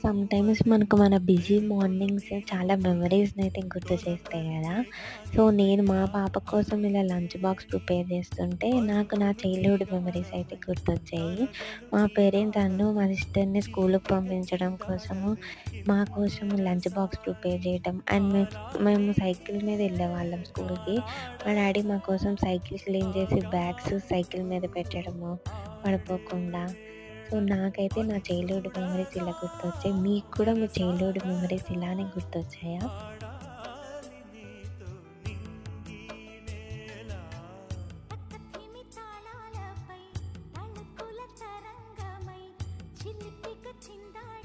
Sometimes మనకు మన busy mornings చాలా మెమరీస్‌నైతే గుర్తు చేస్తాయి గదా! సో, నేను మా పాప కోసం ఇలా లంచ్ బాక్స్ ప్రిపేర్ చేస్తుంటే, నాకు నా చైల్డ్‌హుడ్ మెమరీస్ అయితే గుర్తొచ్చాయి. మా పేరెంట్స్ మా సిస్టర్‌ని స్కూలుకి పంపించడం కోసము, మా కోసం లంచ్ బాక్స్ ప్రిపేర్ చేయటం అండ్ మేము సైకిల్ మీద వెళ్ళేవాళ్ళం స్కూల్‌కి. మా డ్యాడీ మా కోసం సైకిల్ క్లీన్ చేసి బ్యాగ్స్ సైకిల్ మీద పెట్టడము పడిపోకుండా. సో, నాకైతే నా చైల్డ్‌హుడ్ మెమరీస్ ఇలా గుర్తొచ్చాయి. మీకు కూడా మీ చైల్డ్‌హుడ్ మెమరీస్ ఇలానే గుర్తొచ్చాయా? తక్కతిమి తాళాలపై తళుకుల తరంగమై చిలిపిక చిందాడి